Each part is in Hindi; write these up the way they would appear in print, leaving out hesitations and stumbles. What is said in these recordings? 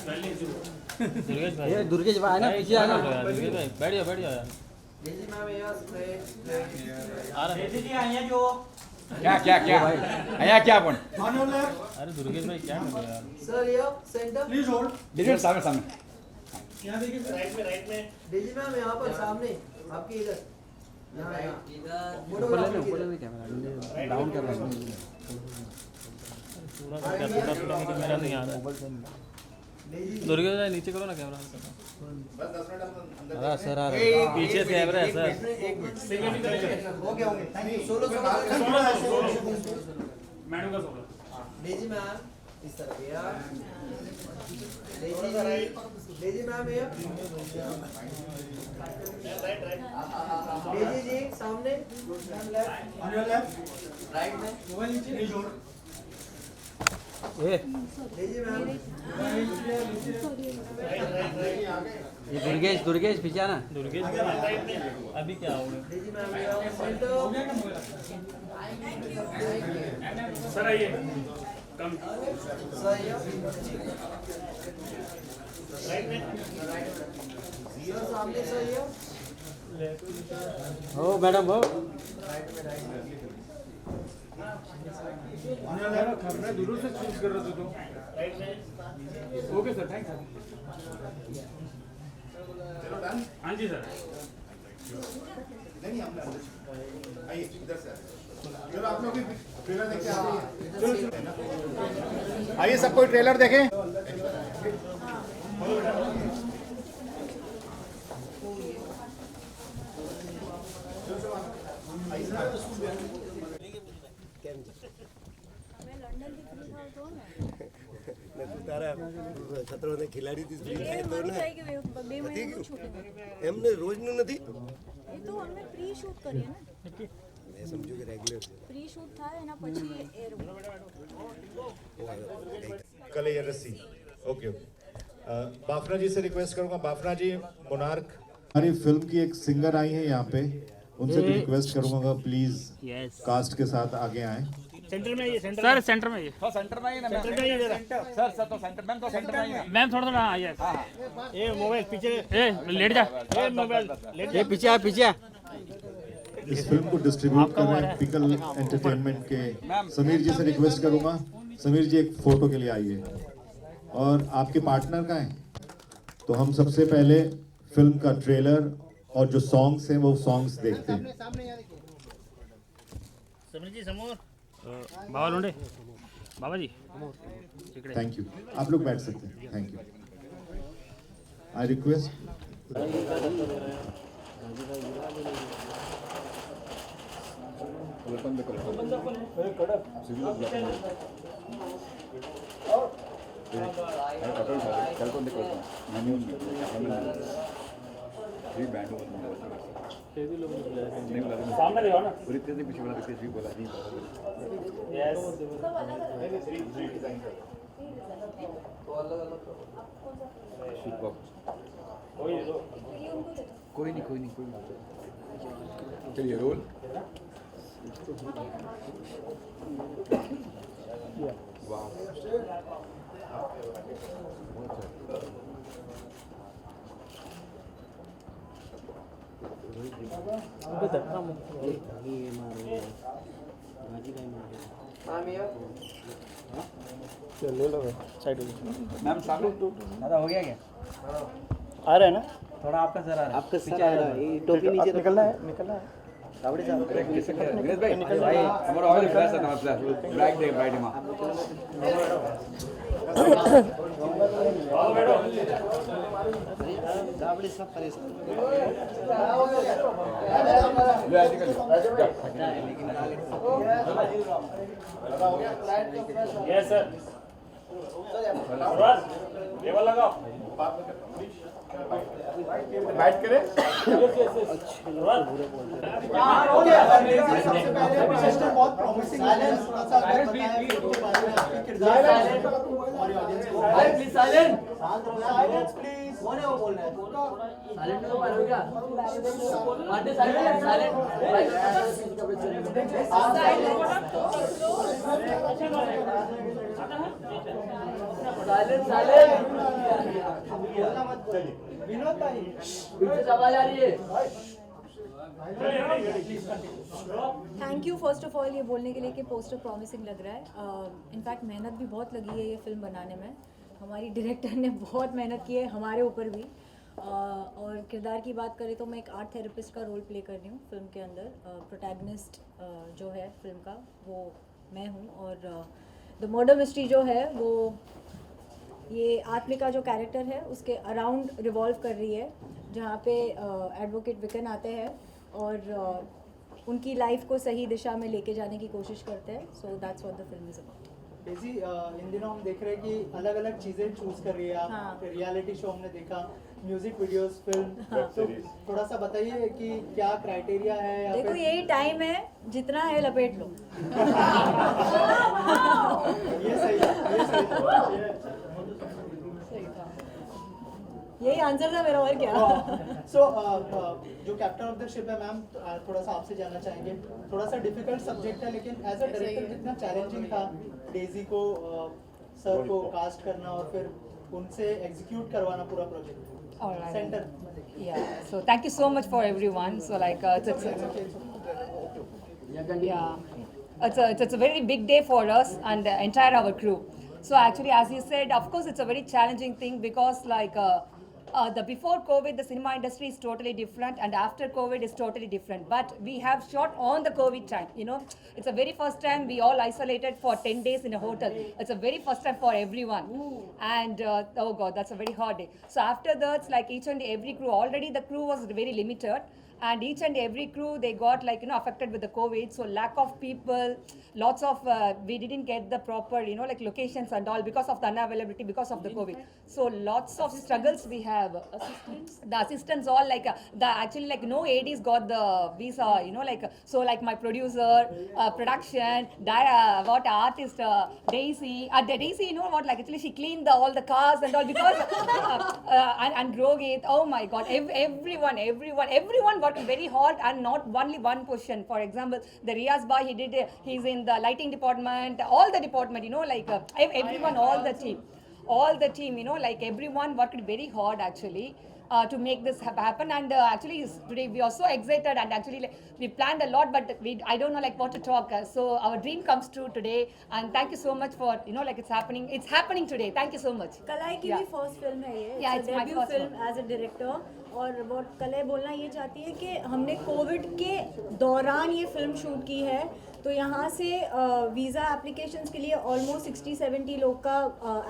दुर्गेश भाई, ये दुर्गेश भाई ना, पीछे आना दुर्गेश भाई, बैठ जाओ यार। डेजी मैम यस आ रहा है जी आइए जो क्या क्या क्या आया क्या अपन अरे दुर्गेश भाई क्या कर रहे हो यार। सर ये सेंटर प्लीज होल्ड डिलीट सामने सामने यहां देखिए राइट में डेजी मैम यहां पर सामने आपके इधर यहां इधर ऊपर ले कैमरा डाउन कैमरा पूरा मेरा नहीं आ रहा है। दुर्गेश भाई नीचे करो ना कैमरा। अरे सर आ रहा है पीछे से कैमरा है सर। हो गया थैंक यू सोलो मैडम का सोलो डेजी मैम इस तरफ यार डेजी मैम ये डेजी जी सामने ऑन योर लेफ्ट राइट में मोबाइल नीचे जोड़ डेजी मैम ये दुर्गेश पीछे आना दुर्गेश अभी क्या हो गया डेजी मैम सेंटर सर आइए कम सर ये सर सामने सर ये हो मैडम हो मैं दूर से चूज कर रहा था तो ओके सर थैंक्स हाँ जी सर आइए इधर से चलो आप लोग ट्रेलर देख के आइए सब कोई ट्रेलर देखें ખતરો ને ખિલાડી થી ફ્રી થાય તો ને એમને રોજ નું નથી એ તો અમે પ્રી શૂટ કરીએ ને મેં સમજુ કે રેગ્યુલર છે પ્રી શૂટ થાય એના પછી એર कलैया रस्सी ओके बाफना जी से रिक्वेस्ट करूंगा बाफना जी मोनार्क हमारी फिल्म की एक सिंगर आई है यहाँ पे उनसे भी रिक्वेस्ट करूंगा प्लीज कास्ट के साथ आगे आए सेंटर में आइए सर सेंटर में ये सेंटर में ही ना सेंटर में आइए जरा सर तो सेंटर मैम तो सेंटर में ही ना मैम थोड़ा थोड़ा आइए ये मोबाइल पीछे ए लेट जा ये मोबाइल ले ये पीछे आ इस फिल्म को डिस्ट्रीब्यूट कर रहे हैं पिकल एंटरटेनमेंट के समीर जी से रिक्वेस्ट करूंगा समीर जी एक फोटो के लिए आइए और आपके पार्टनर का है तो हम सबसे पहले फिल्म का ट्रेलर और जो सॉन्ग्स हैं वो सॉन्ग्स देखते हैं समीर जी समोर बाबा लोंडे बाबा जी थैंक यू आप लोग बैठ सकते हैं थैंक यू आई रिक्वेस्ट सामने देखो ना यस कोई नहीं चलिए रोल वाह ले लो साइड मैम सामने दादा हो गया क्या आ रहा है ना थोड़ा आपका सर आ रहा है आपका सर आ रहा है ये टोपी नीचे निकलना है रावड़ी साहब विनेश भाई हमारा ऑल फ्लैश है हमारा फ्लैश ब्लैक डे ब्राइट में रावड़ी सब परेशान ले आज कर यस सर लेवल लगाओ बैठ करें बहुत promising silence please silent silence please कौन है वो बोल रहा है साइलेंट तो बोलो क्या माटे साइलेंट साइलेंट साइलेंट साइलेंट पीछे से आवाज आ रही है। Thank you first of all ये बोलने के लिए कि पोस्टर प्रॉमिसिंग लग रहा है। इनफैक्ट मेहनत भी बहुत लगी है ये फिल्म बनाने में। हमारी डायरेक्टर ने बहुत मेहनत की है हमारे ऊपर भी। और किरदार की बात करें तो मैं एक आर्ट थेरेपिस्ट का रोल प्ले कर रही हूँ फिल्म के अंदर। प्रोटैगनिस्ट जो है फिल्म का वो मैं हूँ। और द मर्डर मिस्ट्री जो है वो ये आत्मिका जो कैरेक्टर है उसके अराउंड रिवॉल्व कर रही है, जहाँ पे एडवोकेट विकन आते हैं और उनकी लाइफ को सही दिशा में लेके जाने की कोशिश करते हैं। So that's what the film is about. Daisy, इन दिनों हम देख रहे हैं कि अलग अलग चीज़ें चूज कर रही है आप। हाँ। रियलिटी शो हमने देखा, म्यूजिक वीडियोस, फिल्म। तो थोड़ा सा बताइए कि क्या क्राइटेरिया है या देखो फिर यही टाइम है, जितना है लपेट लो। ये सही है, ये सही है। यही आंसर था मेरा, और क्या। सो जो कैप्टन ऑफ द शिप है मैम, थोड़ा सा आपसे जानना चाहेंगे। थोड़ा सा डिफिकल्ट सब्जेक्ट है, लेकिन एज अ डायरेक्टर कितना चैलेंजिंग था डेज़ी को सर को कास्ट करना और फिर उनसे एग्जीक्यूट करवाना पूरा project All right. Centre. Yeah. So thank you so much for everyone. So like it's a very big day for us and the entire our crew. So actually, as you said, of course, it's a very challenging thing because like the before COVID, the cinema industry is totally different, and after COVID is totally different. But we have shot on the COVID time. You know, it's a very first time we all isolated for 10 days in a hotel. It's a very first time for everyone. And oh God, that's a very hard day. So after that, it's like each and every crew. Already the crew was very limited. And each and every crew, they got like, you know, affected with the COVID. So lack of people, lots of, we didn't get the proper, you know, like locations and all because of the unavailability, because of the COVID. So lots of struggles we have. The assistants all like, actually like no ADs got the visa, you know, like, so like my producer, production, what artist, Daisy, the Daisy, you know what, like actually she cleaned all the cars and all because, and Rohit, oh my God, everyone got very hard, and not only one position. For example, the Riaz Bhai, he's in the lighting department, all the department, you know, like everyone, all the team, you know, like everyone worked very hard actually. To make this happen, and actually today we are so excited, and actually like, we planned a lot, but I don't know like what to talk. So our dream comes true today, and thank you so much for, you know, like it's happening today. Thank you so much. कलाई की भी फर्स्ट फिल्म है ये। Yeah, it's my debut first film as a director. और वो कलाई बोलना ये चाहती है कि हमने कोविड के दौरान ये फिल्म शूट की है, तो यहाँ से वीज़ा एप्लीकेशंस के लिए ऑलमोस्ट 60-70 लोग का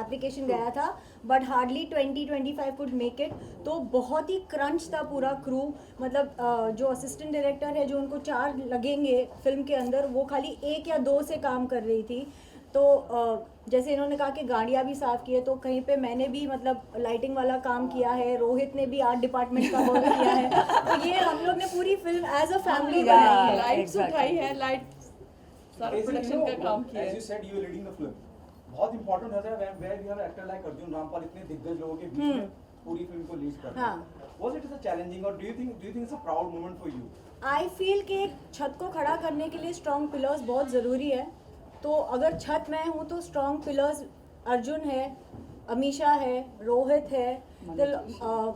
एप्लीकेशन गया था, but hardly 20-25 could make it. तो बहुत ही क्रंच था पूरा क्रू। मतलब जो असिस्टेंट डायरेक्टर है, जो उनको 4 लगेंगे फिल्म के अंदर, वो खाली 1 या 2 से काम कर रही थी। तो जैसे इन्होंने कहा कि गाड़ियाँ भी साफ़ की है, तो कहीं पे मैंने भी मतलब लाइटिंग वाला काम किया है, रोहित ने भी आर्ट डिपार्टमेंट का वर्क किया है। तो ये हम लोग ने पूरी फिल्म एज अ फैमिली बनाई है। लाइट्स उठाई है, लाइट सारा प्रोडक्शन का काम किया है। As you said, you are leading the film. बहुत important होता है where we have an actor like Arjun Rampal, इतने दिग्गज लोगों के बीच में पूरी फिल्म को लीड करना। Was it a challenging, or do you think it's a proud moment for you? I feel कि एक छत को खड़ा करने के लिए स्ट्रॉन्ग पिलर्स बहुत ज़रूरी है। तो अगर छत मैं हूँ तो स्ट्रॉन्ग पिलर्स अर्जुन है, अमीशा है, रोहित है,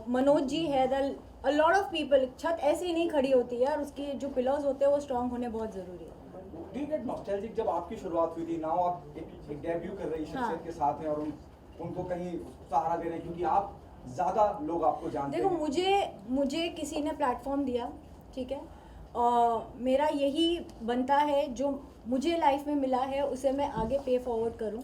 मनोज जी है, अ लॉट ऑफ पीपल। छत ऐसे ही नहीं खड़ी होती है, और उसकी जो पिलर्स होते हैं वो स्ट्रॉन्ग होने बहुत ज़रूरी है। Do you get nostalgic जब आपकी शुरुआत हुई थी? नाउ आप एक डेब्यू कर रही शख्सियत के साथ हैं और उनको कहीं सहारा दे रहे हैं, क्योंकि आप ज़्यादा लोग आपको जानते हैं। देखो मुझे किसी ने प्लेटफॉर्म दिया, ठीक है, और मेरा यही बनता है जो मुझे लाइफ में मिला है उसे मैं आगे पे फॉरवर्ड करूं।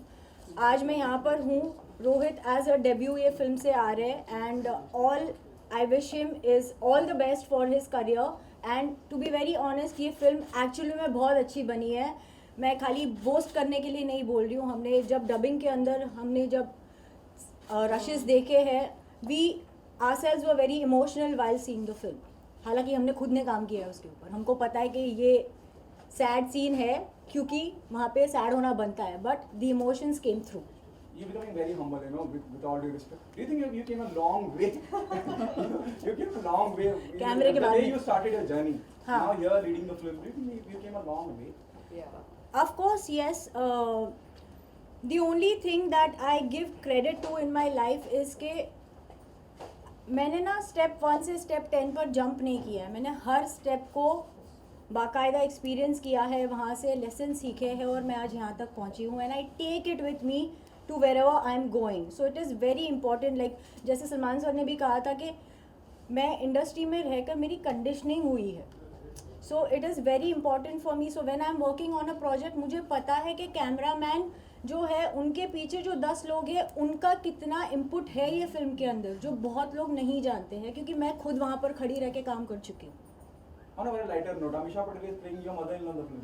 आज मैं यहाँ पर हूँ, रोहित एज अ डेब्यू ये फिल्म से आ रहे हैं, and all I wish him is all the best for his career. And to be very honest, ये फिल्म एक्चुअली में बहुत अच्छी बनी है। मैं खाली बोस्ट करने के लिए नहीं बोल रही हूँ। हमने जब डबिंग के अंदर हमने जब रशेस देखे हैं, we ourselves were very emotional while seeing the film. हालांकि हमने खुद ने काम किया है उसके ऊपर, हमको पता है कि ये सैड सीन है क्योंकि वहाँ पे सैड होना बनता है, but the emotions came through. You're becoming very humble, you know, with all due respect. Do you think you came a long way? You came a long way. कैमरे के बाद the way you started your journey. हाँ. Now you're leading the film. Do you think you came a long way? Of course, yes. the only thing that I give credit to in my life is कि मैंने ना स्टेप 1 से स्टेप 10 पर जंप नहीं किया है. मैंने हर स्टेप को बाकायदा एक्सपीरियंस किया है, वहाँ से लेसन सीखे हैं और मैं आज यहाँ तक पहुँची हूँ. And I take it with me to wherever I am going. So it is very important. Like जैसे सलमान सर ने भी कहा था कि मैं इंडस्ट्री में रहकर मेरी कंडीशनिंग हुई है. सो it is very important for me. So when I am working on a project, मुझे पता है कि कैमरामैन जो है उनके पीछे जो 10 लोग हैं उनका कितना इनपुट है ये फिल्म के अंदर, जो बहुत लोग नहीं जानते हैं, क्योंकि मैं खुद वहाँ पर खड़ी रह के काम कर चुकी हूँ. On a very lighter note, Amisha Patel is playing your mother-in-law in the film.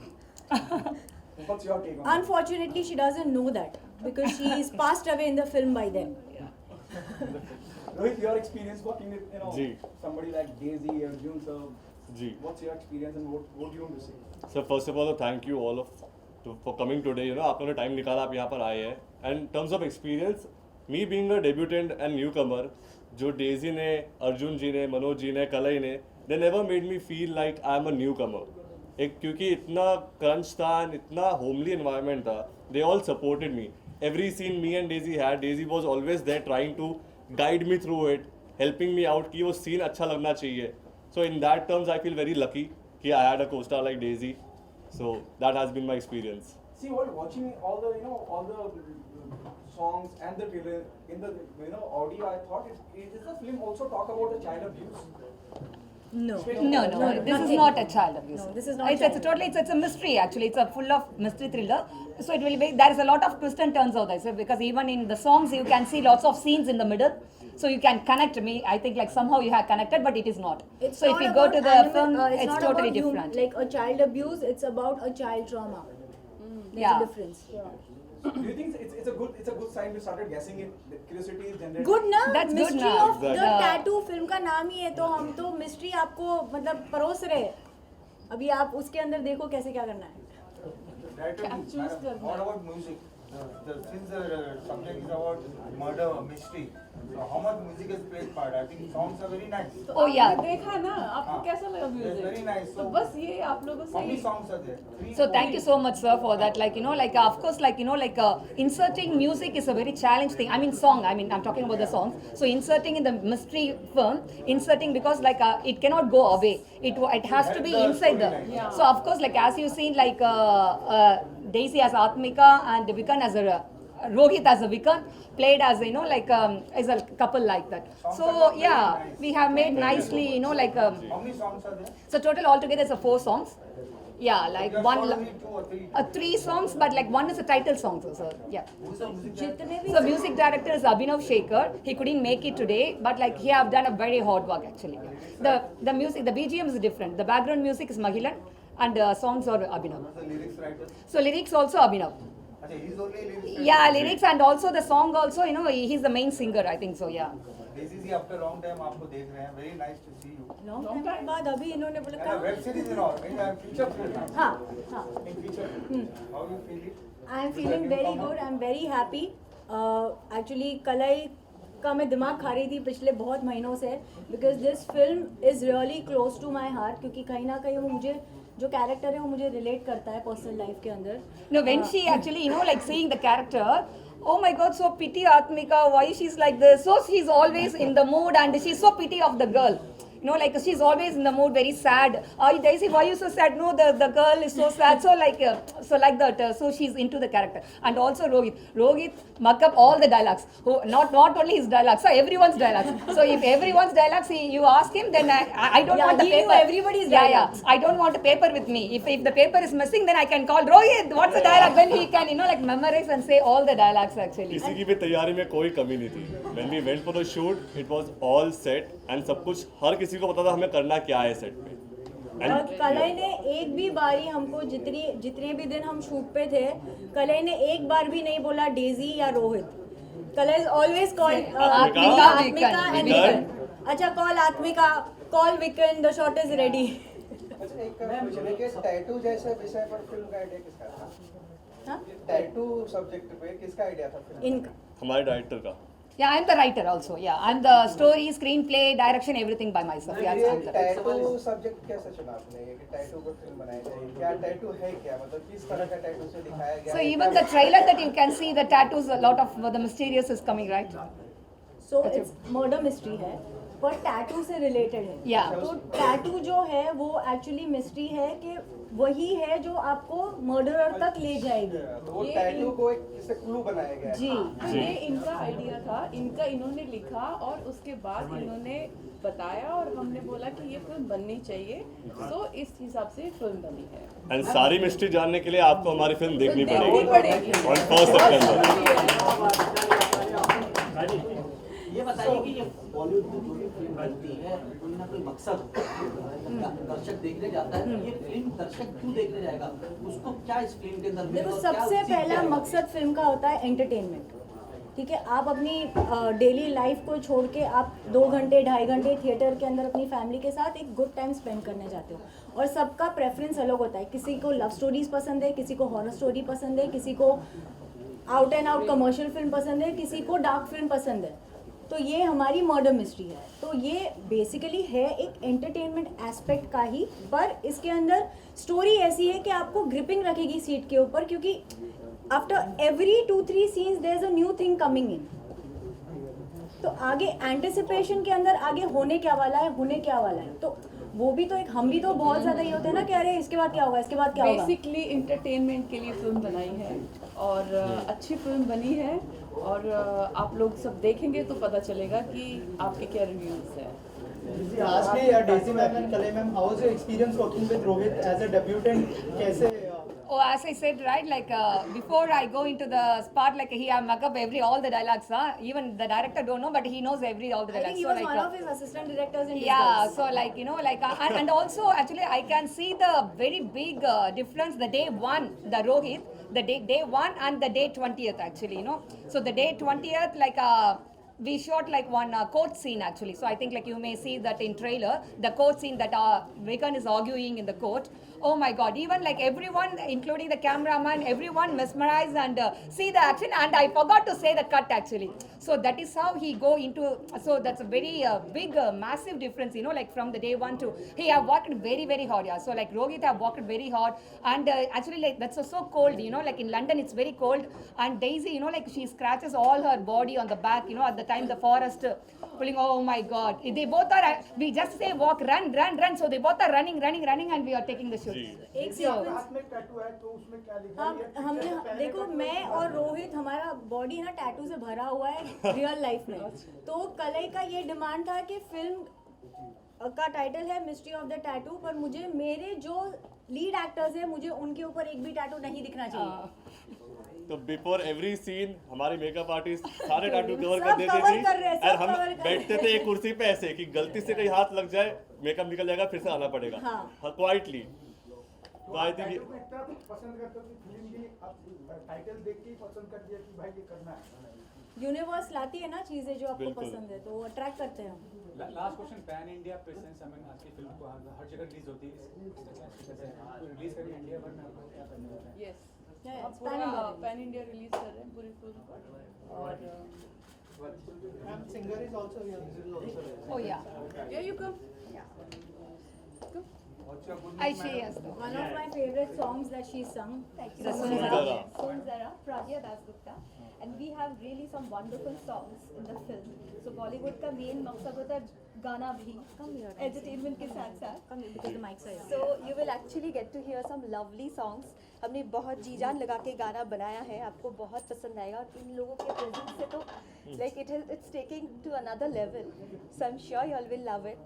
What's your take on that? Unfortunately, she doesn't know that because she is passed away in the film by then. Rohit, your experience working with somebody like Daisy or Arjun sir. What's your experience and what do you want to say? So first of all, thank you all for coming today. You know, आप लोगों ने time निकाला, आप यहाँ पर आए हैं. And in terms of experience, me being a debutant and newcomer, जो Daisy ने, अर्जुन जी ने, मनोज जी ने, कलई ने, they never made me feel like I am a newcomer. क्योंकि इतना crunch था and इतना homely environment था, they all supported me. Every scene me and Daisy had, Daisy was always there trying to guide me through it, helping me out कि वो scene अच्छा लगना चाहिए. So in that terms, I feel very lucky कि I had a co-star like Daisy. So that has been my experience. See, while watching all the songs and the trailer in the audio, I thought is the film also talk about the child abuse? No. No, this is not a child abuse. No, this is not It's child totally, it's a mystery actually. It's a full of mystery thriller. So it will be, there is a lot of twists and turns out there. So because even in the songs you can see lots of scenes in the middle. So you can connect me. I think like somehow you have connected, but it is not. It's so not if you go about to the film, it's it's not totally about different. Like a child abuse, it's about a child trauma. There's Yeah. a difference. Do you think it's a good sign we started guessing it? The curiosity is generated. Good ना? That's good Mystery ना. of the Tattoo फिल्म का नाम ही है, तो हम तो मिस्ट्री आपको मतलब परोस रहे. अभी आप उसके अंदर देखो कैसे क्या करना है. What about music? Since the subject is about murder mystery, so how much music has played part? I think songs are very nice. Oh yeah. देखा ना आपको कैसा लगा It's म्यूजिक? very nice. तो बस ये आप लोगों How many से songs are there? Three, So four? thank you so much, sir, for that. Like of course, inserting music is a very challenge thing. I mean, I'm talking about the songs. So inserting in the mystery film, because it cannot go away. It has to be inside the. So of course, like as you seen, Daisy as Atmika and Vikan as a Rohit as a Vikan played as as a couple like that. So yeah, we have made nicely, How many songs are there? So total altogether is 4 songs. Yeah, like Just one. only 2 or 3. 3 songs, but like one is a title song, so yeah. Who's the music director? जितने भी So music director is Abhinav Shekhar. He couldn't make it today, but like he have done a very hard work actually. The music, the BGM is different. The background music is Mahilan, and songs are Abhinav. Who's the lyrics writer? So lyrics also Abhinav. Okay, he's only lyrics writer. Yeah, lyrics and also the song also. He's the main singer. I think so. Yeah. Daisy ji, after a long time आपको देख रहे हैं. Very nice to see you. long time के बाद अभी इन्होंने बोला And a web series and all. And feature film. हाँ हाँ. In feature film. How you feel it? I am feeling very good. I am very happy. Actually, कलई का मैं दिमाग खा रही थी पिछले बहुत महीनों से, because this film is really close to my heart, क्योंकि कहीं ना कहीं वो मुझे जो कैरेक्टर है वो मुझे रिलेट करता है पर्सनल लाइफ के अंदर. No, when she actually, seeing the character, oh my God, so pity Atmika, why she's like this. So she's always in the mood and she's so pity of the girl. She's always in the mood, very sad. Daisy, why are you so sad? No, the girl is so sad. So like that. So she's into the character. And also Rohit muck up all the dialogues. Not only his dialogues, so everyone's dialogues. So if everyone's dialogues, you ask him, then I don't want the he paper. knew everybody's dialogues. I don't want a paper with me. If the paper is missing, then I can call Rohit. What's the dialogue? Then he can memorize and say all the dialogues actually. किसी की भी तैयारी में कोई कमी नहीं थी. When we went for the shoot, it was all set and सब कुछ हर किसी को पता था हमें करना क्या है सेट पे. और कलई ने एक भी बारी हमको जितने भी दिन हम शूट पे थे, कलई ने एक बार भी नहीं बोला डेजी या Rohit. Kalai always call Atmika and Vikan. अच्छा, call Atmika, call Vikan, the shot is ready. Tattoo जैसे विषय पर फिल्म का आइडिया किसका था? टैटू सब्जेक्ट पे किसका आइडिया था फिल्म? इनका. हमारे डायरेक्टर का. Yeah, I'm the writer also. Yeah, I'm the story, screenplay, direction, everything by myself. Yeah, I'm the writer. Tattoo subject कैसे चुना आपने ये कि टैटू पर फिल्म बनाई जाए क्या टैटू है क्या मतलब किस तरह का टैटू से दिखाया गया So even the trailer that you can see, the tattoos, a lot of the mysterious is coming, right? So it's murder mystery है पर टैटू से रिलेटेड है। Yeah. तो टैटू जो है वो एक्चुअली मिस्ट्री है कि वही है जो आपको मर्डरर तक ले जाएगी। तो वो टैटू को एक जैसे क्लू बनाया गया है जी तो ये इनका आइडिया था, इन्होंने लिखा और उसके बाद इन्होंने बताया और हमने बोला कि ये फिल्म बननी चाहिए, तो इस हिसाब से फिल्म बनी है। एंड सारी मिस्ट्री जानने के लिए आपको हमारी फिल्म देखनी देखनी पड़ेगी पड़ेगी। on 1st September। ये बताइए कि ये बॉलीवुड में जो भी फिल्म बनती है कोई ना कोई मकसद होता है, दर्शक देखने जाता है, तो ये फिल्म दर्शक क्यों देखने जाएगा, उसको क्या इस फिल्म के अंदर देखो सबसे पहला मकसद फिल्म का होता है एंटरटेनमेंट। ठीक है, आप अपनी डेली लाइफ को छोड़ के आप 2 घंटे 2.5 घंटे थिएटर के अंदर अपनी फैमिली के साथ एक गुड टाइम स्पेंड करने जाते हो, और सबका प्रेफरेंस अलग होता है। किसी को लव स्टोरीज पसंद है, किसी को हॉरर स्टोरी पसंद है, किसी को out and out commercial film पसंद है, किसी को डार्क फिल्म पसंद है। तो ये हमारी मर्डर मिस्ट्री है, तो ये बेसिकली है एक एंटरटेनमेंट एस्पेक्ट का ही, पर इसके अंदर स्टोरी ऐसी है कि आपको ग्रिपिंग रखेगी सीट के ऊपर, क्योंकि after every 2-3 scenes there is a new thing coming in. तो आगे एंटिसिपेशन के अंदर आगे होने क्या वाला है, तो वो भी तो एक, हम भी तो बहुत ज़्यादा ये होते हैं ना कि अरे इसके बाद क्या होगा, इसके बाद क्या होगा। बेसिकली इंटरटेनमेंट के लिए फिल्म बनाई है और अच्छी फिल्म बनी है, और आप लोग सब देखेंगे तो पता चलेगा कि आपके क्या रिव्यूज है। Lastly, Daisy ma'am and Kalai ma'am, how was your experience working with Rohit as a debutant? कैसे Oh, as I said, right, like before I go into the spot, like he have mug up all the dialogues, huh? Even the director don't know, but he knows all the I dialogues. think he So, was like, one of his assistant directors in yeah, disguise. so like, you know, like, and also actually I can see the very big difference the day one, the Rohit, the day 1 and the day 20th actually, you know. So the day 20th, like, we shot like one court scene actually. So I think like you may see that in trailer, the court scene that Vikan is arguing in the court. Oh my God, even like everyone, including the cameraman, everyone mesmerized and see the action, and I forgot to say the cut actually. So that is how he go into, so that's a very big, massive difference, you know, like from the day 1 to, he have worked very, very hard, yeah. So like Rohit have worked very hard, and actually like that's so cold, you know, like in London it's very cold, and Daisy, you know, like she scratches all her body on the back, you know, at the time the forest pulling, oh my God, they both are, we just say walk, run, so they both are running, and we are taking the shoot. एक सीक्वेंस हमने देखो, मैं और रोहित, हमारा बॉडी ना टैटू से भरा हुआ है रियल लाइफ में। तो कलई का ये डिमांड था कि फिल्म का टाइटल है मिस्ट्री ऑफ द टैटू, पर मुझे मेरे जो लीड एक्टर्स हैं मुझे उनके ऊपर एक भी टैटू नहीं दिखना चाहिए। तो बिफोर एवरी सीन हमारी मेकअप आर्टिस्ट सारे टैटू कवर कर सब देती cover थी, कर रहे हैं, और सब हम cover कर बैठते थे एक कुर्सी पे ऐसे कि गलती से कहीं हाथ लग जाए मेकअप निकल जाएगा, फिर से आना पड़ेगा। हाँ, क्वाइटली। तो आई थिंक इतना पसंद करते हो कि फिल्म भी आप टाइटल देख के ही पसंद कर दिया कि भाई ये करना है। यूनिवर्स लाती है ना चीजें जो आपको पसंद है, तो वो अट्रैक्ट करते हैं। Last question, pan India presence, I mean आज की फिल्म को हर जगह रिलीज होती है, रिलीज करें इंडिया भर में आपको क्या करना होता है? यस, पैन इंडिया रिलीज कर रहे हैं पूरी फिल्म को, और singer is also here. Oh yeah. Yeah, you come. I see, yes. One of my favorite songs that she sung. Sunzara, Pragya Dasgupta, and we have really some wonderful songs in the film. So Bollywood का main मकसद होता है गाना भी, entertainment के साथ साथ. Because the mics are here. So you will actually get to hear some lovely songs. हमने बहुत जी जान लगा के गाना बनाया है, आपको बहुत पसंद आएगा, और इन लोगों के प्रेजेंस से तो like it's taking to another level. So I'm sure you all will love it.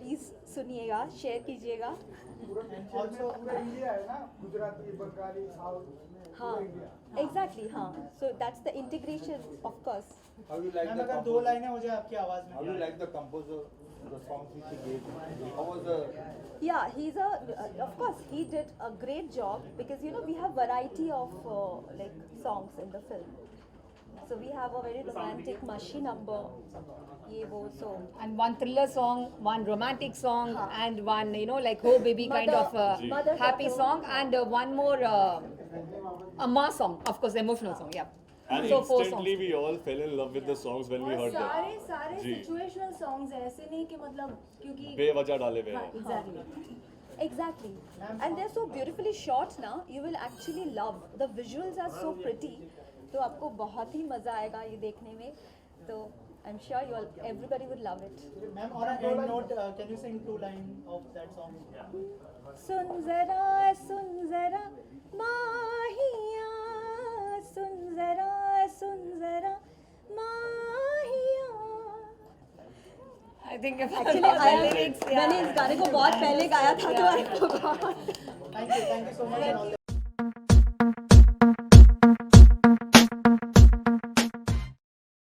Please सुनिएगा, शेयर कीजिएगा। Also पूरा इंडिया है ना, गुजराती, बंगाली, साउथ, हाँ, exactly, हाँ. So that's the integration, of course. How you like ma'am the अगर 2 लाइनें हो जाए आपकी आवाज में। How you like the composer, the songs which he gave? How was the? Yeah, he's of course he did a great job, because you know we have variety of like songs in the film. So we have a very romantic Mashi number, ye wo, so, and one thriller song, one romantic song, and one, you know, like oh baby kind of happy song, and one more a mass song, of course, emotional song, yeah. And So 4 instantly songs. we all fell in love with the songs when we और heard them. सारे जी। सिचुएशनल सॉन्ग्स हैं, ऐसे नहीं कि मतलब क्योंकि बेवजह डाले हुए हाँ हैं. Exactly Exactly. And they're so beautifully shot now. You will actually love. The visuals are so pretty. तो आपको बहुत ही मजा आएगा ये देखने में. तो I'm sure you all, everybody would love it. Ma'am, on a end note, can you sing 2 lines of that song? सुन जरा माहिया, सुन जरा माहिया. I think if Actually, मैंने इस गाने को बहुत पहले गाया था तो I forgot. Thank you so much and all the